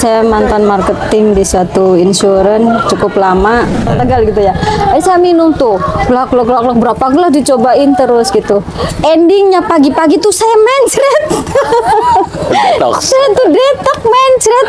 saya mantan marketing di suatu insurance cukup lama, Tegal gitu ya. Saya minum tuh, glak berapa gelas dicobain terus gitu. Endingnya pagi-pagi tuh saya mencret. Saya tuh detok mencret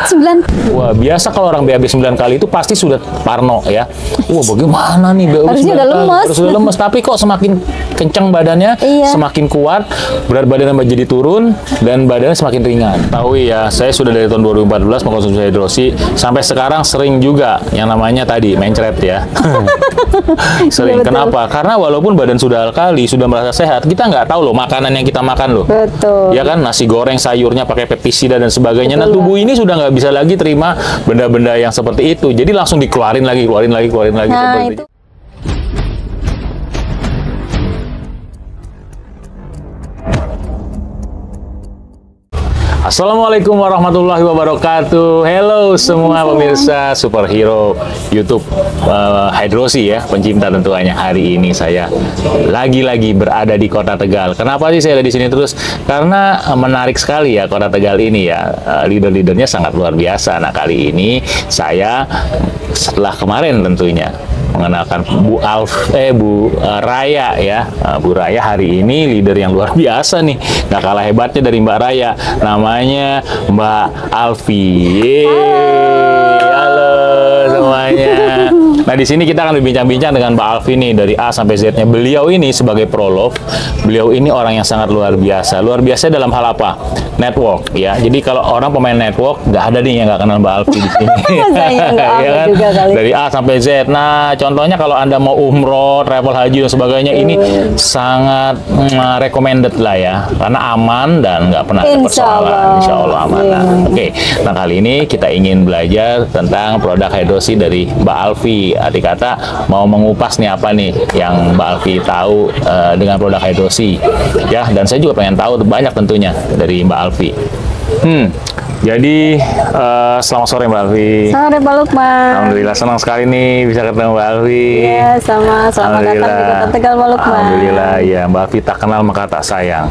9. Wah, biasa kalau orang BAB 9 kali itu pasti sudah parno ya. Wah, bagaimana nih BAB 9 Harusnya udah lemes. Harus udah lemes, tapi kok semakin kencang badannya, semakin kuat, berat badannya menjadi turun, dan badannya semakin ringan. Tahu ya, saya sudah dari tahun 2014 mengkonsumsi hidrosi, sampai sekarang sering juga yang namanya tadi mencret ya. Sering. Ya, kenapa? Karena walaupun badan sudah alkali, sudah merasa sehat, kita nggak tahu loh makanan yang kita makan loh. Betul. Ya kan, nasi goreng, sayurnya pakai pestisida dan sebagainya. Nah, tubuh ini sudah nggak bisa lagi terima benda-benda yang seperti itu. Jadi langsung dikeluarin lagi, keluarin lagi Nah, seperti itu. Assalamualaikum warahmatullahi wabarakatuh. Hello semua pemirsa superhero YouTube Hydrosi ya, pencinta tentunya. Hari ini saya lagi-lagi berada di Kota Tegal. Kenapa sih saya ada di sini terus? Karena menarik sekali ya Kota Tegal ini ya. Leader-leadernya sangat luar biasa. Nah, kali ini saya setelah kemarin tentunya mengenalkan Bu Raya ya. Bu Raya hari ini leader yang luar biasa nih, nggak kalah hebatnya dari Mbak Raya, namanya Mbak Alfi. Halo semuanya. Nah, di sini kita akan berbincang-bincang dengan Mbak Alfi nih dari A sampai Z-nya. Beliau ini sebagai prolog, beliau ini orang yang sangat luar biasa. Luar biasa dalam hal apa? Network ya. Jadi kalau orang pemain network, nggak ada nih yang nggak kenal Mbak Alfi di sini. Saya nggak ya kan? juga kali. Dari A sampai Z. Nah, contohnya kalau Anda mau umroh, travel haji dan sebagainya, ini sangat recommended lah ya. Karena aman dan nggak pernah ada persoalan. Insya Allah aman. Nah, oke. Nah, kali ini kita ingin belajar tentang produk hidrosi dari Mbak Alfi. Arti kata mau mengupas nih apa nih yang Mbak Alfi tahu dengan produk hidrosi ya, dan saya juga pengen tahu banyak tentunya dari Mbak Alfi. Jadi selamat sore Mbak Alfi. Sore Pak Lukman. Alhamdulillah senang sekali nih bisa ketemu Mbak Alfi. Iya, selamat datang di Kota Tegal Pak Lukman. Alhamdulillah ya, Mbak Alfi tak kenal maka tak sayang.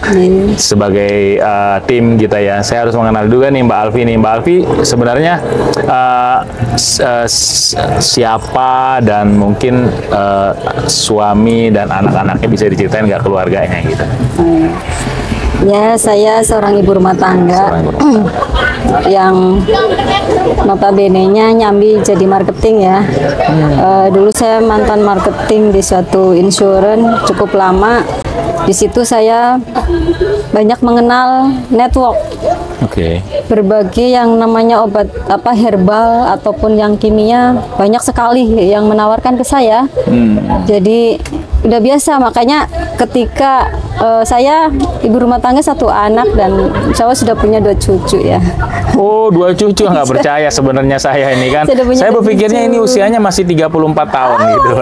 Sebagai tim kita ya, saya harus mengenal juga nih Mbak Alfi nih. Mbak Alfi sebenarnya siapa dan mungkin suami dan anak-anaknya bisa diceritain nggak, keluarganya gitu? Ya, saya seorang ibu rumah tangga yang notabene-nya nyambi jadi marketing ya. Dulu saya mantan marketing di suatu insurance cukup lama. Di situ saya banyak mengenal network. Berbagai yang namanya obat herbal ataupun yang kimia banyak sekali yang menawarkan ke saya. Jadi udah biasa, makanya ketika saya ibu rumah tangga, satu anak, dan insya Allah sudah punya 2 cucu ya. Oh, 2 cucu, nggak percaya sebenarnya saya ini kan. Saya berpikirnya ini usianya masih 34 tahun gitu.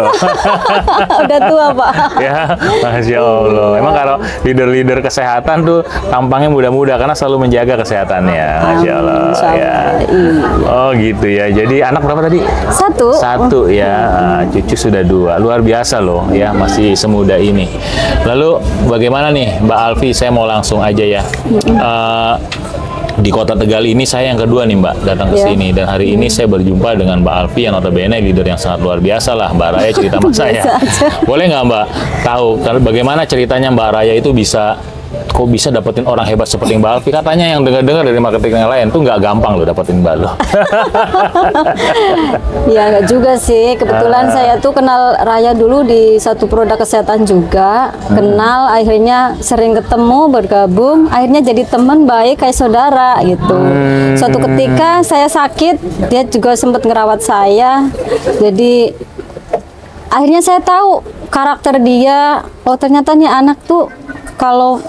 Udah tua Pak. Ya, Masya Allah. Emang kalau leader-leader kesehatan tuh tampangnya muda-muda karena selalu menjaga kesehatannya. Masya Allah. Ya. Oh gitu ya. Jadi anak berapa tadi? Satu ya. Cucu sudah 2. Luar biasa loh ya, masih semuda ini. Lalu bagaimana nih Mbak Alfi? Saya mau langsung aja ya. Di Kota Tegal ini saya yang kedua nih Mbak datang ke sini, dan hari ini saya berjumpa dengan Mbak Alfi yang notabene leader yang sangat luar biasa lah. Mbak Raya cerita sama saya. Boleh nggak Mbak tahu bagaimana ceritanya Mbak Raya itu kok bisa dapetin orang hebat seperti Mbak Alfi? Katanya yang dengar-dengar dari marketing yang lain tuh nggak gampang loh dapetin Mbak lo. Ya nggak juga sih. Kebetulan saya tuh kenal Raya dulu di satu produk kesehatan juga. Kenal, akhirnya sering ketemu, bergabung, akhirnya jadi teman baik kayak saudara gitu. Suatu ketika saya sakit, dia juga sempat ngerawat saya. Jadi akhirnya saya tahu karakter dia. Oh, ternyata nih anak tuh kalau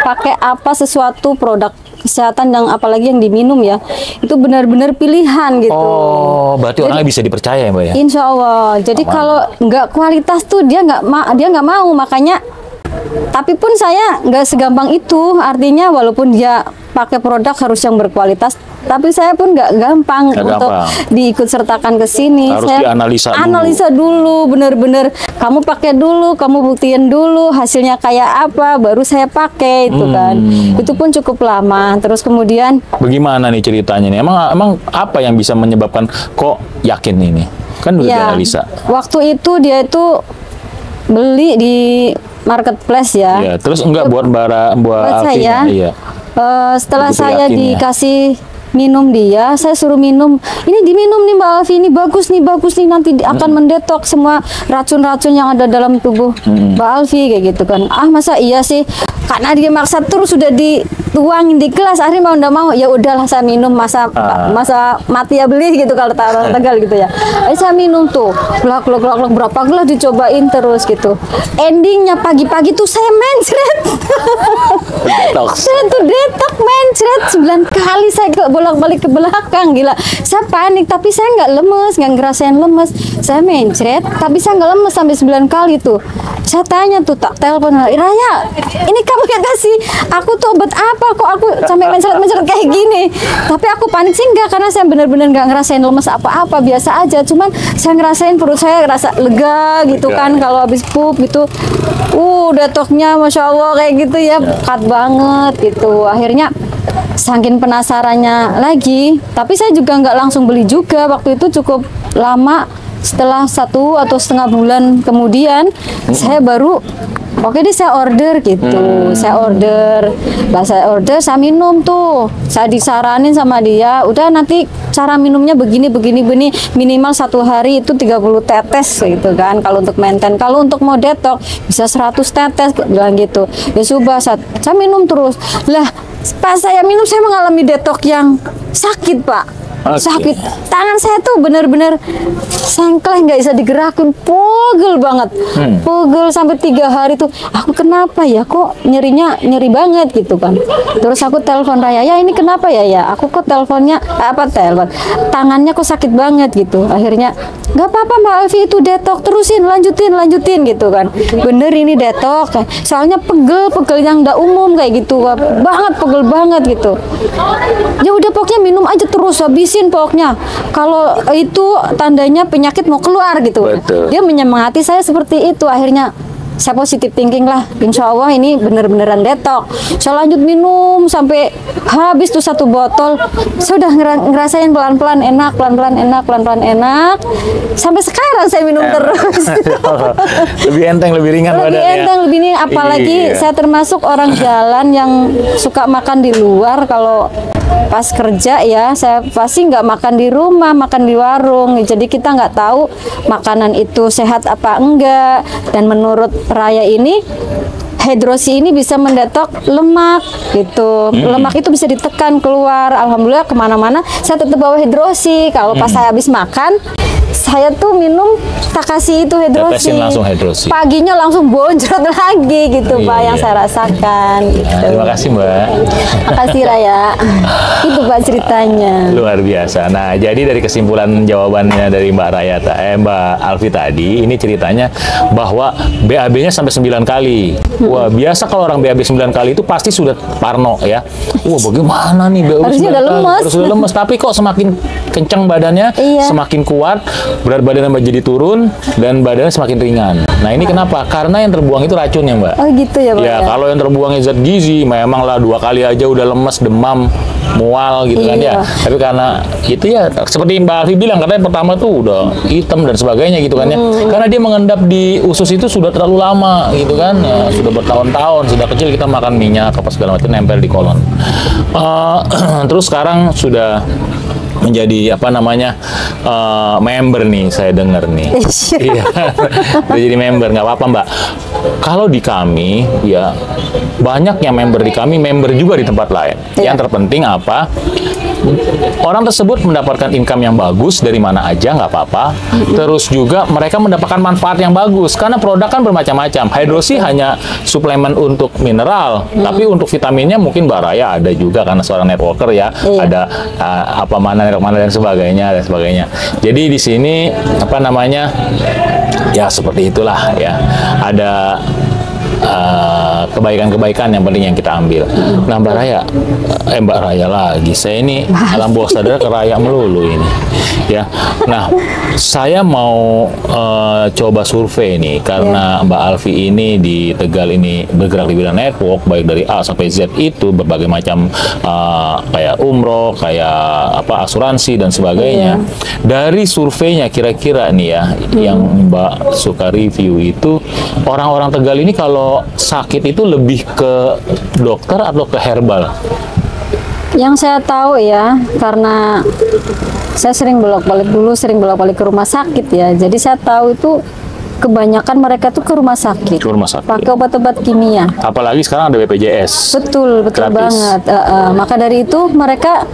pakai apa sesuatu produk kesehatan yang apalagi yang diminum ya, itu benar-benar pilihan gitu. Oh, berarti orangnya bisa dipercaya ya Mbak ya? Insya Allah. Jadi kalau nggak kualitas tuh dia nggak mau, makanya tapi pun saya nggak segampang itu. Artinya walaupun dia pakai produk harus yang berkualitas, tapi saya pun nggak gampang untuk diikut sertakan ke sini. Harus saya analisa dulu, bener-bener kamu pakai dulu, kamu buktiin dulu hasilnya kayak apa, baru saya pakai itu kan. Itu pun cukup lama. Terus kemudian bagaimana nih ceritanya nih? Emang apa yang bisa menyebabkan kok yakin ini? Kan udah dianalisa. Waktu itu dia itu beli di marketplace ya. Iya, terus enggak buat saya. Iya. Setelah saya dikasih minum dia, saya suruh minum. Ini diminum nih Mbak Alfi, ini bagus nih nanti akan mendetok semua racun-racun yang ada dalam tubuh Mbak Alfi kayak gitu kan. Ah masa iya sih? Karena dia maksa terus sudah dituangin di gelas, akhirnya mau nggak mau ya udahlah saya minum, masa mati ya beli gitu kalau orang Tegal gitu ya. Saya minum tuh, glak berapa gelas dicobain terus gitu. Endingnya pagi-pagi tuh saya mencret. Saya tuh detok mencret 9 kali, saya bolak-balik ke belakang, gila. Saya panik tapi saya nggak lemes, nggak ngerasain lemes. Saya mencret tapi saya nggak lemes sampai 9 kali tuh. Saya tanya tuh, tak telepon, Raya, ini kamu yang kasih aku tuh obat apa kok aku sampai mencret kayak gini? Tapi aku panik sih enggak, karena saya benar-benar nggak ngerasain lemes apa-apa, biasa aja. Cuman saya ngerasain perut saya rasa lega gitu kan kalau habis pup gitu. Detoknya Masya Allah kayak gitu ya, pekat banget gitu. Akhirnya saking penasarannya lagi, tapi saya juga nggak langsung beli juga. Waktu itu cukup lama, setelah 1 atau setengah bulan kemudian saya baru oke deh saya order gitu. Saya order, saya minum tuh. Saya disaranin sama dia, udah nanti cara minumnya begini, minimal 1 hari itu 30 tetes gitu kan. Kalau untuk maintain, kalau untuk mau detok bisa 100 tetes bilang gitu. Ya sudah, saya minum terus. Lah, pas saya minum saya mengalami detok yang sakit, Pak. Sakit, tangan saya tuh bener-bener sengkleh, nggak bisa digerakin, pegel banget, pegel sampai 3 hari tuh. Aku kenapa ya, kok nyeri banget gitu kan. Terus aku telepon Raya, ya ini kenapa ya, aku kok telepon tangannya kok sakit banget gitu. Akhirnya nggak apa-apa Mbak Alfi, itu detok, terusin, lanjutin gitu kan. Bener ini detok, soalnya pegel yang nggak umum kayak gitu banget, pegel banget gitu. Ya udah pokoknya minum aja terus, habisin pokoknya. Kalau itu tandanya penyakit mau keluar gitu. Betul. Dia menyemangati saya seperti itu. Akhirnya saya positif thinking lah, insya Allah ini bener-beneran detok. Saya lanjut minum sampai habis tuh 1 botol. Saya udah ngerasain pelan-pelan enak, sampai sekarang saya minum terus. Lebih enteng, lebih ringan badannya. Lebih enteng, lebih ringan. Apalagi saya termasuk orang jalan yang suka makan di luar. Kalau pas kerja ya, saya pasti nggak makan di rumah, makan di warung. Jadi kita nggak tahu makanan itu sehat apa enggak. Dan menurut Raya ini, hidrosi ini bisa mendetok lemak gitu. Lemak itu bisa ditekan keluar. Alhamdulillah kemana-mana saya tetap bawa hidrosi. Kalau pas saya habis makan, saya tuh minum, tak kasih itu hidrosi. Langsung hidrosi. Paginya langsung bonjot lagi gitu Pak, yang saya rasakan. Gitu. Terima kasih Mbak. Makasih Raya. Itu Pak ceritanya. Luar biasa. Nah, jadi dari kesimpulan jawabannya dari Mbak Mbak Alfi tadi, ini ceritanya bahwa BAB-nya sampai 9 kali. Wah, biasa kalau orang BAB 9 kali itu pasti sudah parno ya. Wah, bagaimana nih BAB 9 kali? Harus udah lemes. Tapi kok semakin kencang badannya, semakin kuat, berat badannya jadi turun, dan badannya semakin ringan. Nah, ini kenapa? Karena yang terbuang itu racunnya, Mbak. Oh gitu ya, Pak? Ya, kalau yang terbuangnya zat gizi, memanglah 2 kali aja udah lemes, demam, mual gitu kan ya. Tapi karena itu ya, seperti Mbak Alfi bilang, katanya pertama tuh udah hitam dan sebagainya gitu kan ya. Karena dia mengendap di usus itu sudah terlalu lama gitu kan. Ya, sudah bertahun-tahun, sudah kecil kita makan minyak apa segala macam nempel di kolon. Terus sekarang sudah menjadi apa namanya member nih, saya dengar nih. Iya, udah jadi member, nggak apa-apa Mbak. Kalau di kami ya banyak yang member di kami, member juga di tempat lain. Yang terpenting apa? Orang tersebut mendapatkan income yang bagus dari mana aja, nggak apa-apa. Terus juga mereka mendapatkan manfaat yang bagus karena produk kan bermacam-macam. Hidrosi hanya suplemen untuk mineral, tapi untuk vitaminnya mungkin Mbak Raya ada juga karena seorang networker ya. Ada apa mana dan sebagainya. Jadi di sini apa namanya? Ya seperti itulah ya. Ada kebaikan-kebaikan yang penting yang kita ambil. Nah, Mbak Raya, Mbak Raya lagi. Saya ini alam bawah sadar ke Raya melulu ini. Ya. Nah, saya mau coba survei nih karena Mbak Alfi ini di Tegal ini bergerak di bidang network baik dari A sampai Z itu berbagai macam kayak umroh, kayak asuransi dan sebagainya. Dari surveinya kira-kira nih ya yang Mbak suka review itu orang-orang Tegal ini kalau sakit itu lebih ke dokter atau ke herbal? Yang saya tahu ya, karena saya sering bolak-balik ke rumah sakit ya. Jadi saya tahu itu kebanyakan mereka tuh ke rumah sakit. Ke rumah sakit. Pakai obat-obat kimia. Apalagi sekarang ada BPJS. Betul banget. Maka dari itu mereka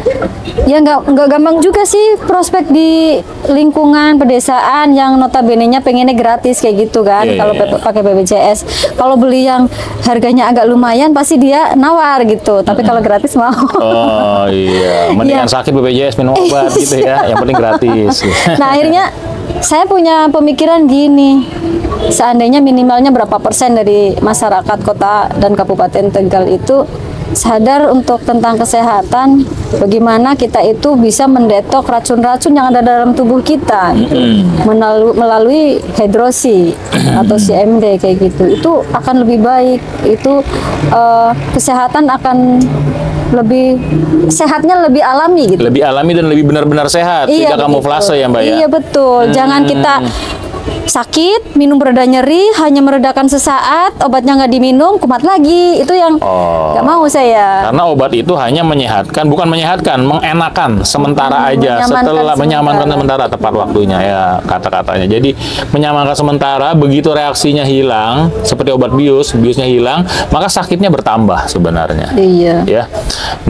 ya nggak gampang juga sih prospek di lingkungan pedesaan yang notabene-nya pengennya gratis kayak gitu kan. Kalau pakai BPJS, kalau beli yang harganya agak lumayan pasti dia nawar gitu. Tapi kalau gratis mau. Oh iya, mendingan sakit BPJS minum obat gitu ya. Yang penting gratis. Nah akhirnya saya punya pemikiran gini, seandainya minimalnya berapa persen dari masyarakat kota dan kabupaten Tegal itu sadar untuk tentang kesehatan, bagaimana kita itu bisa mendetok racun-racun yang ada dalam tubuh kita melalui hidrosi atau CMD kayak gitu, itu akan lebih baik, itu kesehatan akan sehatnya lebih alami gitu. Lebih alami dan lebih benar-benar sehat, tidak kamuflase ya Mbak ya? Iya betul, jangan kita sakit, minum pereda nyeri, hanya meredakan sesaat, obatnya nggak diminum, kumat lagi. Itu yang nggak mau saya. Karena obat itu hanya menyehatkan, bukan menyehatkan, mengenakan sementara aja. Setelah menyamankan sementara, tepat waktunya ya kata-katanya. Jadi menyamankan sementara, begitu reaksinya hilang, seperti obat biusnya hilang, maka sakitnya bertambah sebenarnya. Iya. Ya.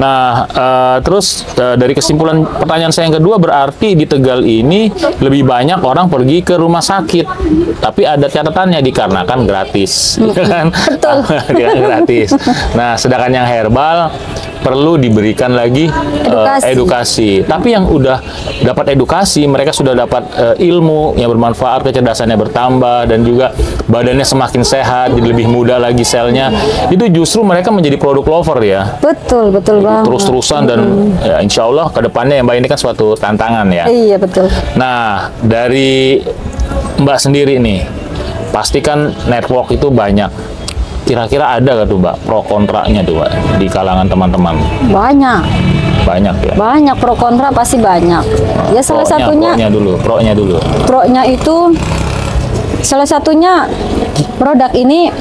Nah, terus dari kesimpulan pertanyaan saya yang kedua, berarti di Tegal ini lebih banyak orang pergi ke rumah sakit. Tapi ada catatannya, dikarenakan gratis, kan? Betul. Gratis. Nah, sedangkan yang herbal perlu diberikan lagi edukasi. Tapi yang udah dapat edukasi, mereka sudah dapat ilmu yang bermanfaat, kecerdasannya bertambah, dan juga badannya semakin sehat, jadi lebih muda lagi selnya. Itu justru mereka menjadi produk lover ya. Betul banget. Terus-terusan dan ya, insya Allah ke depannya Mbak ini kan suatu tantangan ya. Iya betul. Nah, dari Mbak sendiri nih, pastikan network itu banyak. Kira-kira ada nggak tuh Mbak pro kontranya tuh Mbak di kalangan teman-teman? Banyak ya. Banyak pro kontra pasti banyak. Ya salah satunya. Pro-nya dulu. Pro-nya itu salah satunya produk ini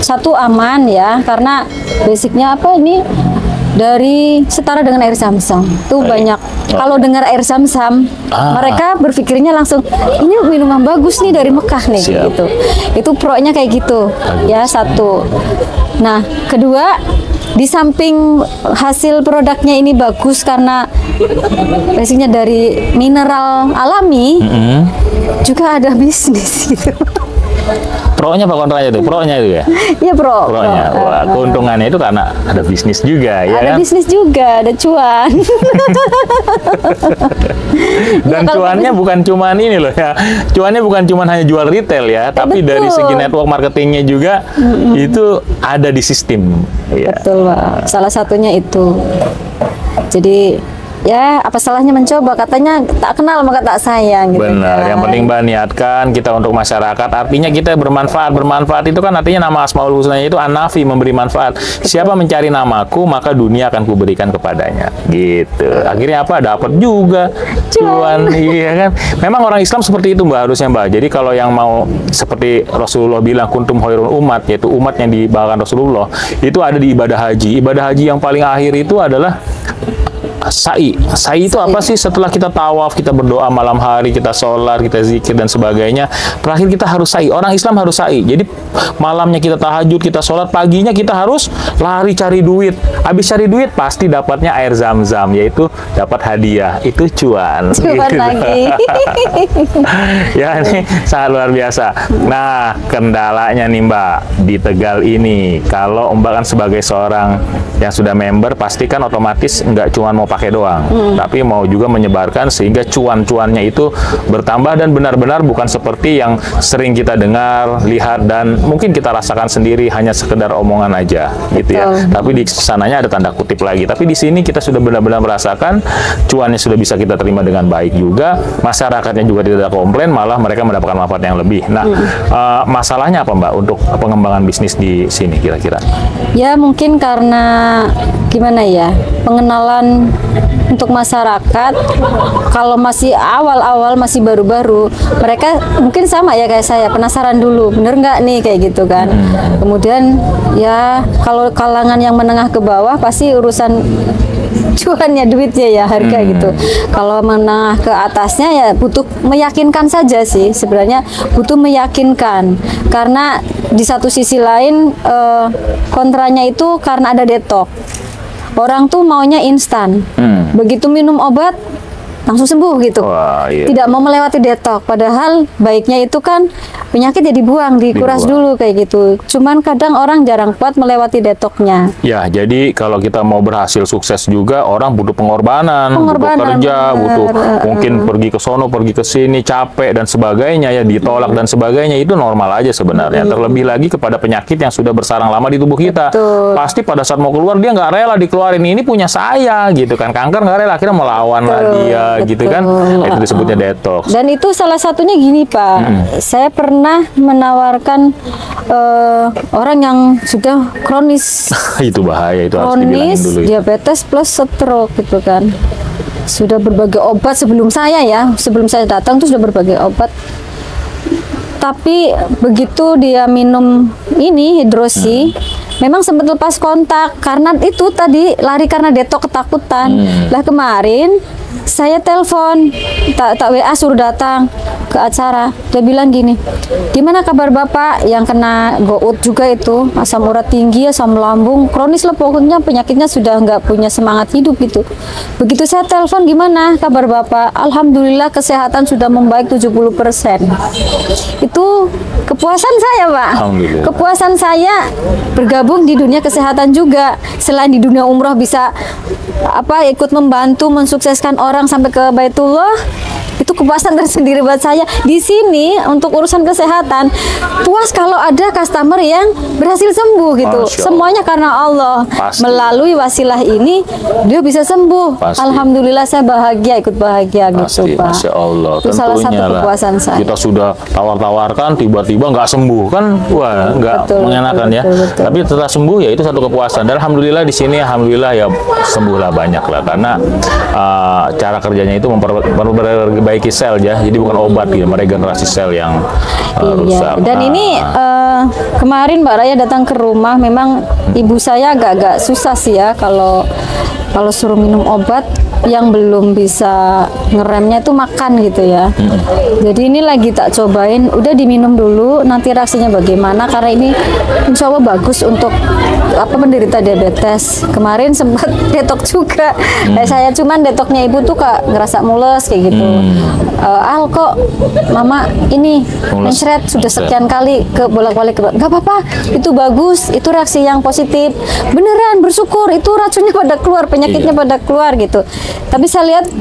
satu aman ya, karena basicnya apa ini? Dari setara dengan air Zam-Zam tuh banyak. Kalau dengar air Zam-Zam, mereka berpikirnya langsung ini minuman bagus nih dari Mekah nih. Gitu. Itu pro-nya kayak gitu. Ya satu. Nah kedua, di samping hasil produknya ini bagus karena basicnya dari mineral alami, juga ada bisnis gitu. Pro-nya apa kontranya tuh? Pro-nya itu ya? Iya pro. Pro-nya. Wah, keuntungannya itu karena ada bisnis juga ya. Ada kan? bisnis juga, ada cuan. Dan ya, cuannya bukan cuman ini loh ya. Cuannya bukan cuman hanya jual retail ya, tapi dari segi network marketingnya juga itu ada di sistem. Ya. Betul, Pak. Salah satunya itu. Jadi ya apa salahnya mencoba, katanya tak kenal maka tak sayang gitu. Benar, kan? yang penting Mbak niatkan kita untuk masyarakat, artinya kita bermanfaat itu kan artinya nama Asmaul Husna itu An-Nafi, memberi manfaat. Siapa mencari namaku maka dunia akan kuberikan kepadanya gitu. Akhirnya apa, dapat juga cuan. Iya kan, memang orang Islam seperti itu Mbak, harusnya Mbak. Jadi kalau yang mau seperti Rasulullah bilang kuntum khairul umat, yaitu umat yang dibawakan Rasulullah, itu ada di ibadah haji. Ibadah haji yang paling akhir itu adalah sa'i. Sa'i itu apa sih? Setelah kita tawaf, kita berdoa malam hari, kita sholat, kita zikir dan sebagainya, terakhir kita harus sa'i. Orang Islam harus sa'i. Jadi malamnya kita tahajud, kita sholat, paginya kita harus lari cari duit. Habis cari duit pasti dapatnya air Zam-Zam, yaitu dapat hadiah. Itu cuan. Cuan gitu lagi. Ya, ini sangat luar biasa. Nah, kendalanya nih Mbak di Tegal ini, kalau Mbak kan sebagai seorang yang sudah member, pasti kan otomatis nggak cuma mau pakai doang, tapi mau juga menyebarkan sehingga cuan-cuannya itu bertambah dan benar-benar bukan seperti yang sering kita dengar, lihat, dan mungkin kita rasakan sendiri hanya sekedar omongan aja, gitu ya. Tapi di sananya ada tanda kutip lagi. Tapi di sini kita sudah benar-benar merasakan cuannya sudah bisa kita terima dengan baik juga, masyarakatnya juga tidak komplain, malah mereka mendapatkan manfaat yang lebih. Nah, masalahnya apa Mbak untuk pengembangan bisnis di sini kira-kira? Ya mungkin karena gimana ya, pengenalan untuk masyarakat kalau masih awal-awal, masih baru-baru, mereka mungkin sama ya kayak saya, penasaran dulu, bener nggak nih kayak gitu kan. Kemudian ya kalau kalangan yang menengah ke bawah pasti urusan cuannya, duitnya ya, harga gitu. Kalau menengah ke atasnya ya butuh meyakinkan saja sih, sebenarnya butuh meyakinkan, karena di satu sisi lain kontranya itu karena ada detok. Orang tuh maunya instan, begitu minum obat langsung sembuh gitu. Wah, iya. Tidak mau melewati detok, padahal baiknya itu kan penyakit ya dikuras dulu kayak gitu. Cuman kadang orang jarang kuat melewati detoknya. Ya, jadi kalau kita mau berhasil sukses juga orang butuh pengorbanan butuh kerja, butuh mungkin pergi ke sono, pergi ke sini, capek dan sebagainya ya, ditolak dan sebagainya, itu normal aja sebenarnya. Terlebih lagi kepada penyakit yang sudah bersarang lama di tubuh kita. Pasti pada saat mau keluar dia nggak rela dikeluarin, ini punya saya gitu kan. Kanker nggak rela, akhirnya melawan lah dia. Gitu kan, itu disebutnya detox. Dan itu salah satunya gini Pak, saya pernah menawarkan orang yang sudah kronis, itu bahaya, itu harus dibilangin dulu. Diabetes plus stroke gitu kan, sudah berbagai obat sebelum saya datang tuh sudah berbagai obat. Tapi begitu dia minum ini hidrosi, memang sempat lepas kontak karena itu tadi lari karena detok, ketakutan. Lah kemarin saya telepon, tak WA suruh datang ke acara. Dia bilang gini, gimana kabar Bapak yang kena gout juga itu, asam urat tinggi, asam lambung, kronis lah pokoknya, penyakitnya sudah nggak punya semangat hidup gitu. Begitu saya telepon, gimana kabar Bapak? Alhamdulillah kesehatan sudah membaik 70%. Itu kepuasan saya Pak. Kepuasan saya bergabung di dunia kesehatan juga. Selain di dunia umroh bisa ikut membantu mensukseskan orang sampai ke Baitullah, itu kepuasan tersendiri buat saya. Di sini untuk urusan kesehatan puas kalau ada customer yang berhasil sembuh gitu. Semuanya karena Allah. Melalui wasilah ini dia bisa sembuh. Alhamdulillah saya bahagia, ikut bahagia gitu Pak. Masya Allah. Itu salah satu kepuasan saya. Kita sudah tawar-tawarkan, tiba-tiba nggak sembuh kan, wah nggak mengenakan ya. Tapi setelah sembuh ya itu satu kepuasan. Dan alhamdulillah di sini alhamdulillah ya sembuhlah banyak lah, karena cara kerjanya itu memperbaiki sel ya, jadi bukan obat gitu, meregenerasi sel yang rusak. Dan ini kemarin Mbak Raya datang ke rumah, memang ibu saya agak-agak susah sih ya kalau suruh minum obat yang belum bisa ngeremnya itu makan gitu ya. Jadi ini lagi tak cobain, udah diminum dulu, nanti reaksinya bagaimana, karena ini insya Allah bagus untuk penderita diabetes. Kemarin sempat detok juga saya, cuman detoknya ibu tuh ngerasa mules kayak gitu. Al kok mama ini mencret sudah sekian kali ke bolak-balik, nggak apa-apa, itu bagus, itu reaksi yang positif, beneran bersyukur, itu racunnya pada keluar, penyakitnya pada keluar gitu. Tapi saya lihat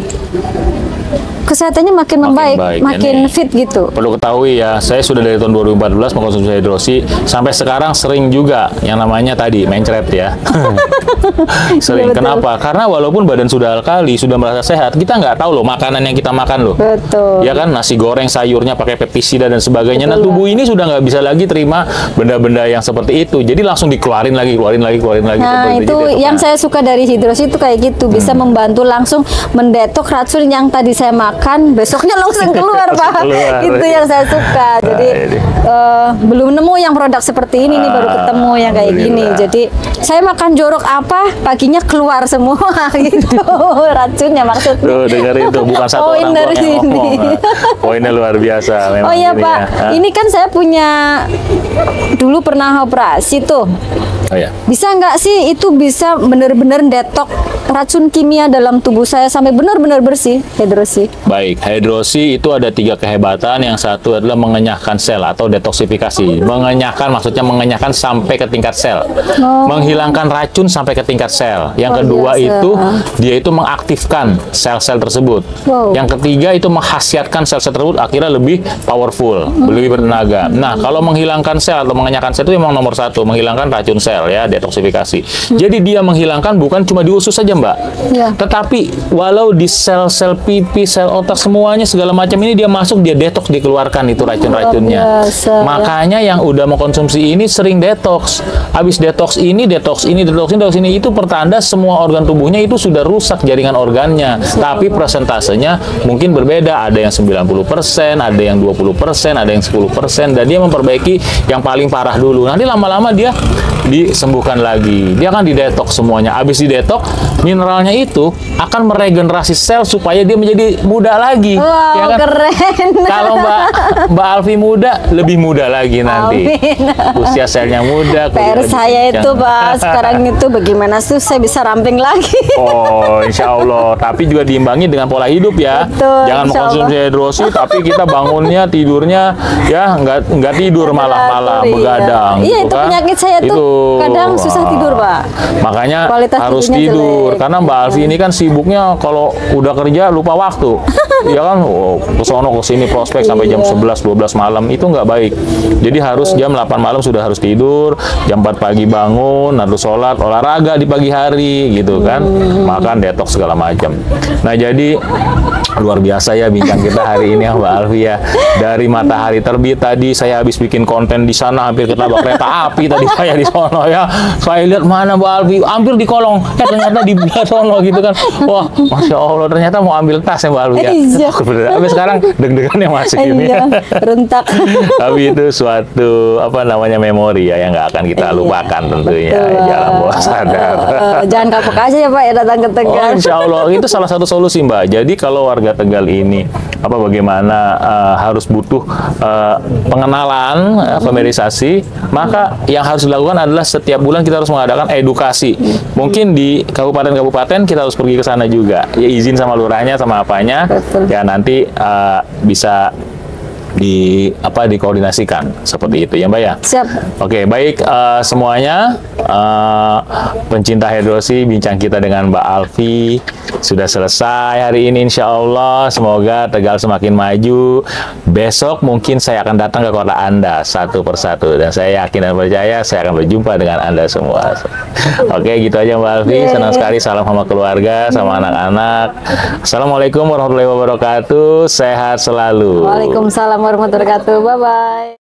kesehatannya makin membaik, makin fit gitu. Perlu ketahui ya, saya sudah dari tahun 2014 mengkonsumsi hidrosi, sampai sekarang sering juga yang namanya tadi mencret ya. Sering. Kenapa? Karena walaupun badan sudah alkali, sudah merasa sehat, kita nggak tahu loh makanan yang kita makan loh. Betul. Ya kan, nasi goreng, sayurnya pakai pestisida dan sebagainya. Nah, tubuh ini sudah nggak bisa lagi terima benda-benda yang seperti itu. Jadi langsung dikeluarin lagi, keluarin lagi. Nah, itu yang saya suka dari hidrosi itu kayak gitu, bisa membantu langsung mendetok racun yang tadi saya makan, besoknya langsung keluar Pak. Itu yang saya suka. Jadi belum nemu yang produk seperti ini, baru ketemu yang kayak gini. Jadi saya makan jorok apa, paginya keluar semua gitu racunnya maksudnya. Tuh, dengerin tuh, bukan satu orang doang yang ngomong. Poinnya luar biasa memang. Oh iya Pak, ini kan saya punya dulu pernah operasi tuh. Oh, ya. Bisa nggak sih itu bisa bener-bener detok racun kimia dalam tubuh saya sampai benar-benar bersih, Hydrosi. Baik, Hydrosi itu ada 3 kehebatan. Yang satu adalah mengenyahkan sel atau detoksifikasi. Mengenyahkan maksudnya mengenyahkan sampai ke tingkat sel. Menghilangkan racun sampai ke tingkat sel. Yang kedua itu dia itu mengaktifkan sel-sel tersebut. Yang ketiga itu menghasiatkan sel-sel tersebut akhirnya lebih powerful, lebih bertenaga. Nah, kalau menghilangkan sel atau mengenyahkan sel itu memang nomor 1, menghilangkan racun sel ya, detoksifikasi. Jadi dia menghilangkan bukan cuma di usus saja, Mbak. Tetapi walau di sel-sel pipi, sel otak semuanya segala macam ini dia masuk, dia detoks, dikeluarkan itu racun-racunnya. Makanya yang udah mengkonsumsi ini sering detoks. Habis detoks ini, detoks ini, detoks ini, detoks ini, itu pertanda semua organ tubuhnya itu sudah rusak jaringan organnya. Tapi persentasenya mungkin berbeda, ada yang 90%, ada yang 20%, ada yang 10%, dan dia memperbaiki yang paling parah dulu. Nanti lama-lama dia disembuhkan lagi. Dia akan didetoks semuanya. Habis didetoks, mineralnya itu akan meregenerasi sel supaya dia menjadi muda lagi. Wow, ya kan? Keren. Kalau Mbak Alfi muda, lebih muda lagi nanti. Usia selnya muda. PR saya itu, Pak, sekarang itu bagaimana sih saya bisa ramping lagi? Oh, insya Allah. Tapi juga diimbangi dengan pola hidup ya. Betul, jangan mengkonsumsi Hydrosi, tapi kita bangunnya, tidurnya ya nggak tidur, malah begadang. Iya, gitu itu kan? penyakit saya tuh kadang susah tidur, Pak. Makanya Kualitas harus tidurnya tidur. jelek. Karena Mbak Alfi ini kan sibuknya kalau udah kerja lupa waktu. Ya kan, ke sono ke sini prospek sampai jam 11-12 malam, itu nggak baik. Jadi harus jam 8 malam sudah harus tidur, jam 4 pagi bangun, lalu sholat, olahraga di pagi hari gitu kan, makan detoks segala macam. Nah, jadi luar biasa ya bincang kita hari ini ya Mbak Alfi ya. Dari matahari terbit tadi saya habis bikin konten di sana, hampir ketabrak kereta api tadi saya di sono ya. Saya lihat mana Mbak Alfi, hampir di kolong, ternyata di sono gitu kan. Wah, Masya Allah, ternyata mau ambil tas ya Mbak Alfi ya. Tapi sekarang deg-degan yang masuk ini. Rentak. Tapi itu suatu apa namanya memori ya yang nggak akan kita lupakan tentunya. Jalan bawah sadar. Jangan kapok aja ya Pak ya datang ke Tegal. Oh, insya Allah itu salah satu solusi Mbak. Jadi kalau warga Tegal ini bagaimana harus butuh pengenalan, familiarisasi, maka yang harus dilakukan adalah setiap bulan kita harus mengadakan edukasi. Mungkin di kabupaten-kabupaten kita harus pergi ke sana juga. Ya izin sama lurahnya sama apanya. Betul. Ya nanti bisa dikoordinasikan seperti itu ya Mbak ya. Siap. Oke, baik semuanya pencinta Hydrosi, bincang kita dengan Mbak Alfi sudah selesai hari ini insya Allah. Semoga Tegal semakin maju. Besok mungkin saya akan datang ke kota Anda satu persatu dan saya yakin dan percaya saya akan berjumpa dengan Anda semua. Oke, gitu aja Mbak Alfi. Senang sekali, salam sama keluarga, sama anak-anak. Assalamualaikum warahmatullahi wabarakatuh. Sehat selalu. Waalaikumsalam warahmatullahi wabarakatuh. Bye-bye.